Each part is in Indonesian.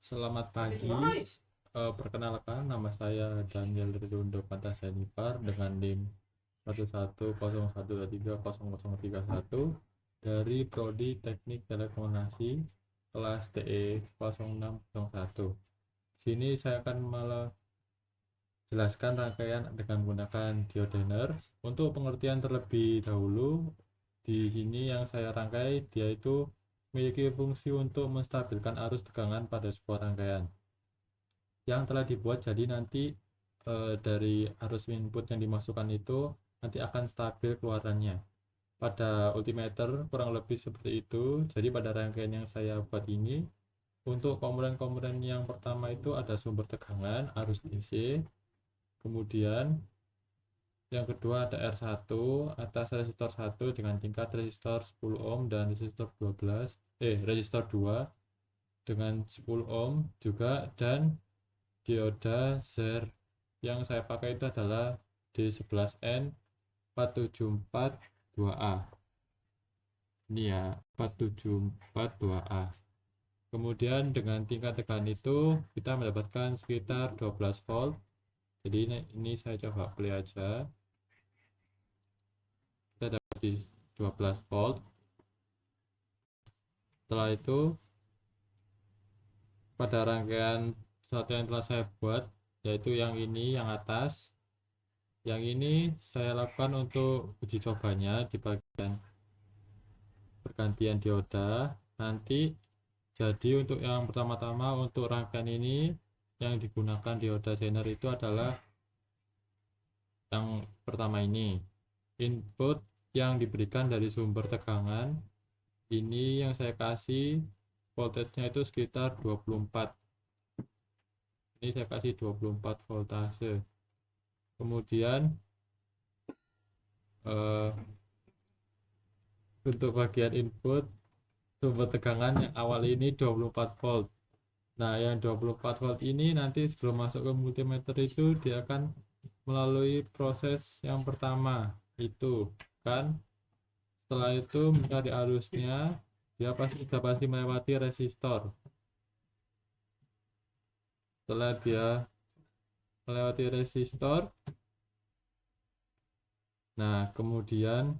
Selamat pagi. Perkenalkan, nama saya Daniel Ridundo Pantasenipar dengan NIM 1101130031 dari Prodi Teknik Telekomunikasi kelas TE 0601. Sini saya akan menjelaskan rangkaian dengan menggunakan diodener. Untuk pengertian terlebih dahulu, di sini yang saya rangkai dia itu memiliki fungsi untuk menstabilkan arus tegangan pada sebuah rangkaian yang telah dibuat, jadi nanti dari arus input yang dimasukkan itu nanti akan stabil keluarannya. Pada ultimeter kurang lebih seperti itu. Jadi pada rangkaian yang saya buat ini, untuk komponen-komponen yang pertama itu ada sumber tegangan arus DC, kemudian yang kedua ada R1 atas resistor 1 dengan tingkat resistor 10 ohm dan resistor 2 dengan 10 ohm juga, dan dioda ZER yang saya pakai itu adalah D11N4742A. Ini ya, 4742A. Kemudian dengan tingkat tegangan itu kita mendapatkan sekitar 12 volt. Jadi ini saya coba play aja. Kita dapat 12 volt. Setelah itu pada rangkaian satu yang telah saya buat, yaitu yang ini, yang atas, yang ini saya lakukan untuk uji cobanya di bagian pergantian dioda. Nanti jadi untuk yang pertama-tama untuk rangkaian ini yang digunakan dioda zener itu adalah yang pertama ini. Input yang diberikan dari sumber tegangan ini yang saya kasih voltasenya itu sekitar 24. Ini saya kasih 24 voltase. Kemudian untuk bagian input sumber tegangan yang awal ini 24 volt. Nah, yang 24 volt ini nanti sebelum masuk ke multimeter itu dia akan melalui proses yang pertama itu kan. Setelah itu mencari arusnya, dia pasti melewati resistor. Setelah dia melewati resistor, nah kemudian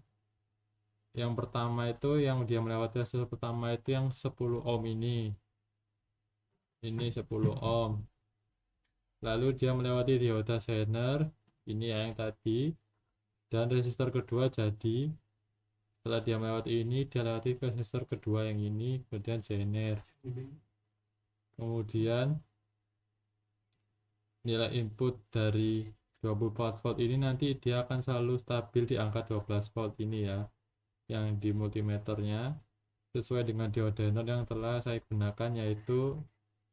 yang pertama itu yang dia melewati resistor pertama itu yang 10 ohm ini 10 ohm. Lalu dia melewati dioda zener ini ya, yang tadi, dan resistor kedua. Jadi setelah dia melewati ini, dia lewati ke resistor kedua yang ini, kemudian zener. Kemudian nilai input dari 24 volt ini nanti dia akan selalu stabil di angka 12 volt ini ya, yang di multimeternya, sesuai dengan diodener yang telah saya gunakan, yaitu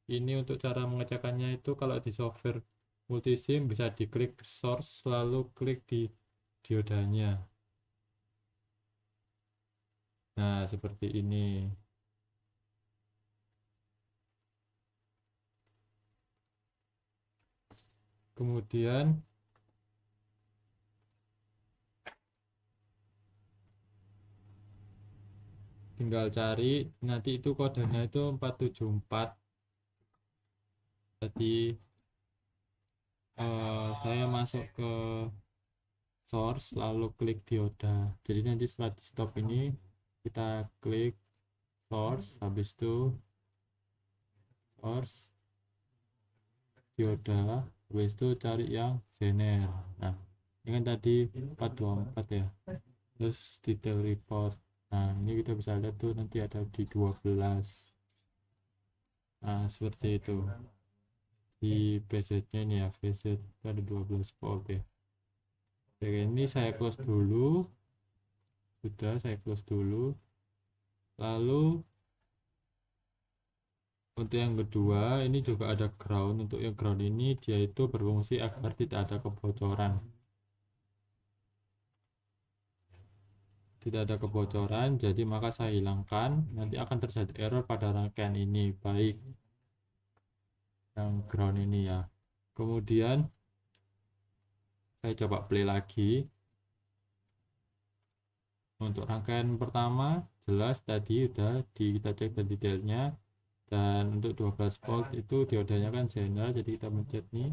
ini. Untuk cara mengecekkannya itu kalau di software multisim bisa diklik source lalu klik di diodanya. Nah, seperti ini. Kemudian tinggal cari nanti itu kodenya itu 474. Jadi saya masuk ke source lalu klik dioda. Jadi nanti setelah di stop ini kita klik source, habis itu source dioda, habis itu cari yang zener. Nah, ini kan tadi 424 ya, terus detail report. Nah, ini kita bisa lihat tuh nanti ada di 12. Nah, seperti itu di VZ nya ini ya, VZ ada 12 volt ya. Oke, ini saya close dulu. Sudah, saya close dulu. Lalu untuk yang kedua ini juga ada ground. Untuk yang ground ini dia itu berfungsi agar tidak ada kebocoran. Tidak ada kebocoran, jadi maka saya hilangkan. Nanti akan terjadi error pada rangkaian ini, baik yang ground ini ya. Kemudian saya coba play lagi. Untuk rangkaian pertama jelas tadi udah kita cek detailnya. Dan untuk 12 volt itu diodanya kan Zener, jadi kita pencet nih,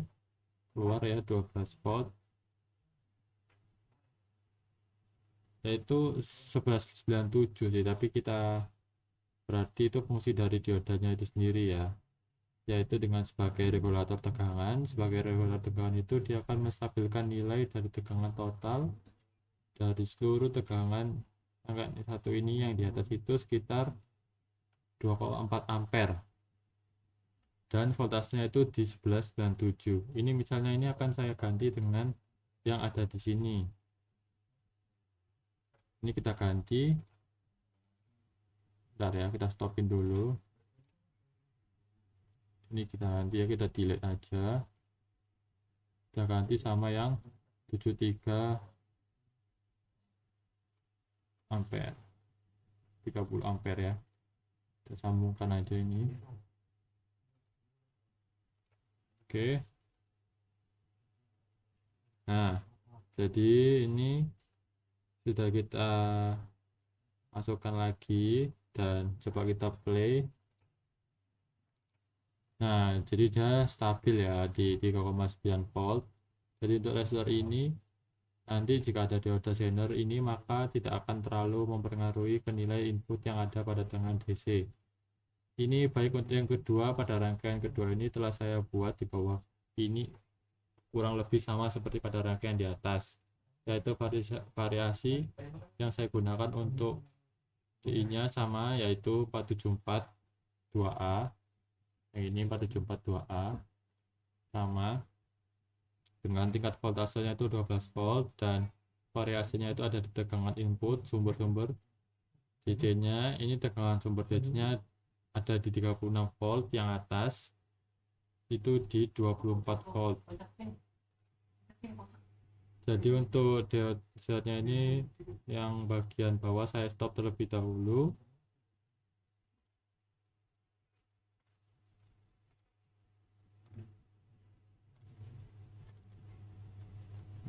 keluar ya 12 volt, yaitu 1197 sih, tapi kita berarti itu fungsi dari diodanya itu sendiri ya, yaitu dengan sebagai regulator tegangan. Sebagai regulator tegangan itu dia akan menstabilkan nilai dari tegangan total dari seluruh tegangan angka satu ini yang di atas itu sekitar 2,4 ampere, dan voltasenya itu di 1197. Ini misalnya ini akan saya ganti dengan yang ada di sini. Ini kita ganti. Bentar ya, kita stopin dulu. Ini kita ganti ya, kita delete aja. Kita ganti sama yang 73 ampere, 30 ampere ya. Kita sambungkan aja ini. Oke. Nah, jadi ini sudah kita masukkan lagi dan coba kita play. Nah, jadi dia stabil ya di 3,9 volt. Jadi untuk resistor ini nanti jika ada dioda Zener ini maka tidak akan terlalu mempengaruhi ke nilai input yang ada pada tegangan DC. Ini baik untuk yang kedua, pada rangkaian kedua ini telah saya buat di bawah ini kurang lebih sama seperti pada rangkaian di atas, yaitu variasi yang saya gunakan untuk DI-nya sama, yaitu 474 2A. Yang ini 474 2A sama dengan tingkat voltasenya itu 12 volt dan variasinya itu ada di tegangan input sumber-sumber DC-nya. Ini tegangan sumber DC-nya ada di 36 volt, yang atas itu di 24 volt. Jadi untuk diode-nya ini yang bagian bawah saya stop terlebih dahulu.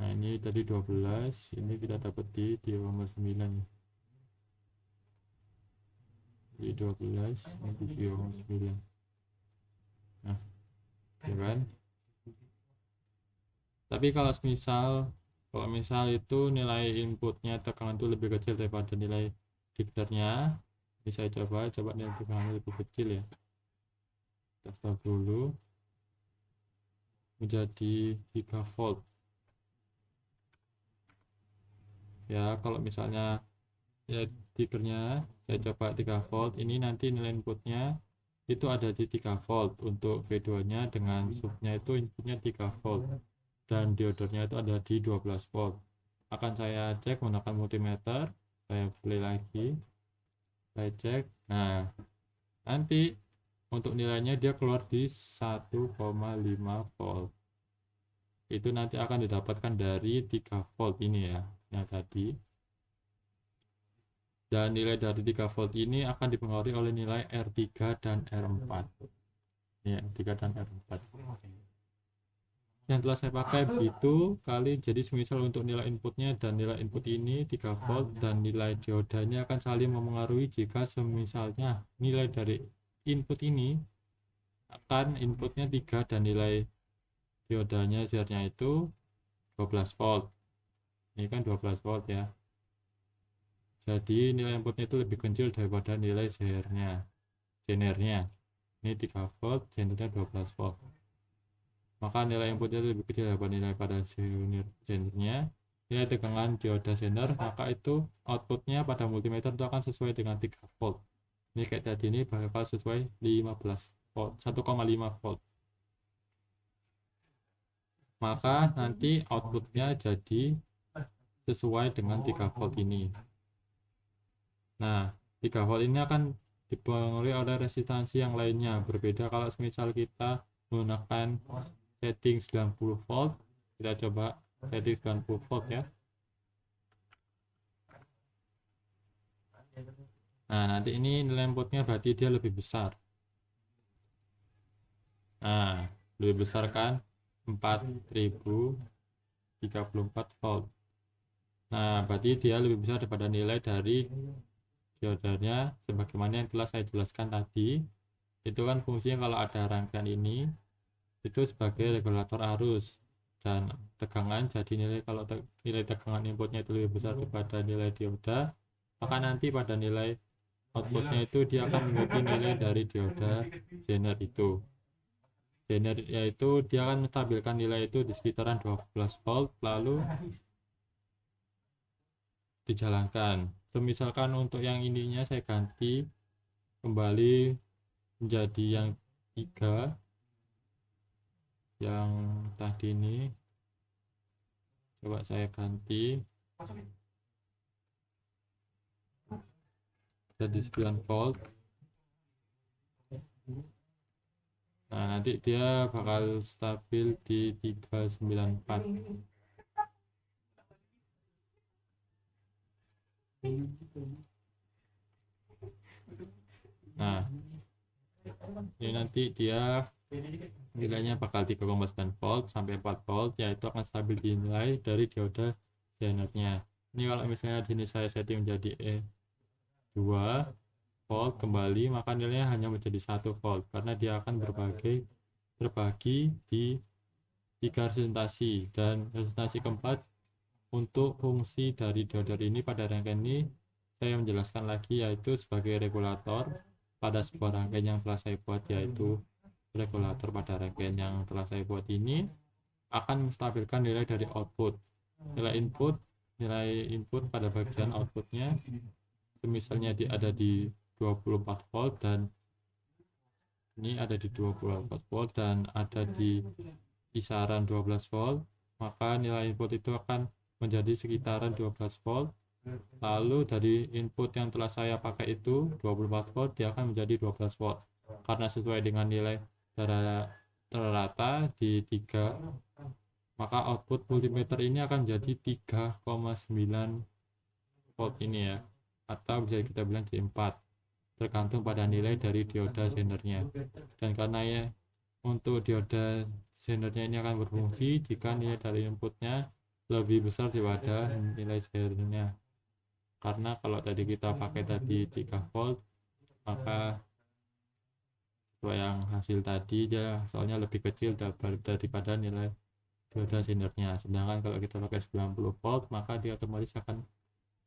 Nah, ini tadi 12, ini kita dapat di 3,9. Di 12, ini di 3,9. Nah, ya kan? Tapi kalau misal itu nilai inputnya tegangan itu lebih kecil daripada nilai dikternya, ini saya coba nilai tegangan lebih kecil ya. Kita stop dulu, menjadi 3 volt. Ya, kalau misalnya ya dikternya saya coba 3 volt, ini nanti nilai inputnya itu ada di 3 volt. Untuk V2 nya dengan subnya itu inputnya 3 volt dan diodenya itu ada di 12 volt. Akan saya cek menggunakan multimeter, saya play lagi, saya cek. Nah, nanti untuk nilainya dia keluar di 1,5 volt. Itu nanti akan didapatkan dari 3 volt ini ya, yang tadi. Dan nilai dari 3 volt ini akan dipengaruhi oleh nilai R3 dan R4. Ya, R3 dan R4. Yang telah saya pakai begitu kali, jadi semisal untuk nilai inputnya dan nilai input ini 3 volt dan nilai diodanya akan saling mempengaruhi. Jika semisalnya nilai dari input ini akan inputnya 3 dan nilai diodanya Z-nya itu 12 volt. Ini kan 12 volt ya. Jadi nilai inputnya itu lebih kecil daripada nilai Zenernya. Ini 3 volt, Zenernya 12 volt. Maka nilai inputnya lebih kecil daripada nilai pada Zenernya. Nilai tegangan dioda Zener, maka itu outputnya pada multimeter itu akan sesuai dengan 3 volt. Ini kayak tadi ini bakal sesuai 15 volt, 1,5 volt. Maka nanti outputnya jadi sesuai dengan 3 volt ini. Nah, 3 volt ini akan dipengaruhi oleh resistansi yang lainnya. Berbeda kalau misal kita menggunakan setting 90 volt. Kita coba setting 90 volt ya. Nah, nanti ini nilai inputnya berarti dia lebih besar. Nah, lebih besar kan? 4034 volt. Nah, berarti dia lebih besar daripada nilai dari diodanya sebagaimana yang telah saya jelaskan tadi. itu kan fungsinya kalau ada rangkaian ini itu sebagai regulator arus, dan tegangan jadi nilai, kalau nilai tegangan inputnya itu lebih besar daripada nilai dioda, maka nanti pada nilai outputnya itu dia akan mengikuti nilai dari dioda Zener itu. Zener yaitu dia akan menstabilkan nilai itu di sekitaran 12 volt lalu dijalankan. Misalkan untuk yang ininya saya ganti kembali menjadi yang 3, yang tadi ini coba saya ganti jadi 9 volt. Nah, nanti dia bakal stabil di 394. Nah, ini nanti dia nilainya bakal 3,9 volt sampai 4 volt, yaitu akan stabil di nilai dari dioda Zenernya. Ini kalau misalnya di sini saya setting menjadi 2 volt kembali, maka nilainya hanya menjadi 1 volt karena dia akan berbagi di 3 representasi, dan representasi keempat untuk fungsi dari dioda ini pada rangkaian ini saya menjelaskan lagi, yaitu sebagai regulator pada sebuah rangkaian yang telah saya buat, yaitu regulator pada rangkaian yang telah saya buat ini akan menstabilkan nilai dari output, nilai input pada bagian outputnya. Misalnya ada di 24 volt dan ini ada di 24 volt dan ada di kisaran 12 volt, maka nilai input itu akan menjadi sekitaran 12 volt. Lalu dari input yang telah saya pakai itu 24 volt, dia akan menjadi 12 volt karena sesuai dengan nilai rata di 3, maka output multimeter ini akan menjadi 3,9 volt ini ya, atau bisa kita bilang jadi 4, tergantung pada nilai dari dioda Zenernya. Dan karena ya untuk dioda Zenernya ini akan berfungsi jika nilai dari inputnya lebih besar daripada nilai Zenernya, karena kalau tadi kita pakai tadi 3 volt, maka yang hasil tadi dia soalnya lebih kecil daripada nilai dioda Zenernya. Sedangkan kalau kita pakai 90 volt, maka dia otomatis akan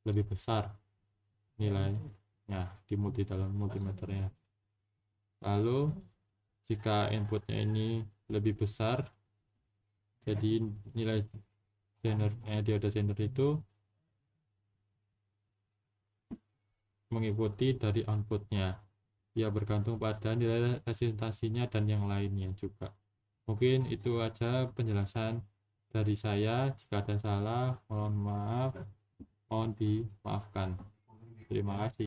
lebih besar nilainya di dalam multimeternya. Lalu jika inputnya ini lebih besar, jadi nilai dioda Zener itu mengikuti dari outputnya, ya bergantung pada nilai representasinya dan yang lainnya juga. Mungkin itu aja penjelasan dari saya. Jika ada salah, mohon maaf, mohon dimaafkan. Terima kasih.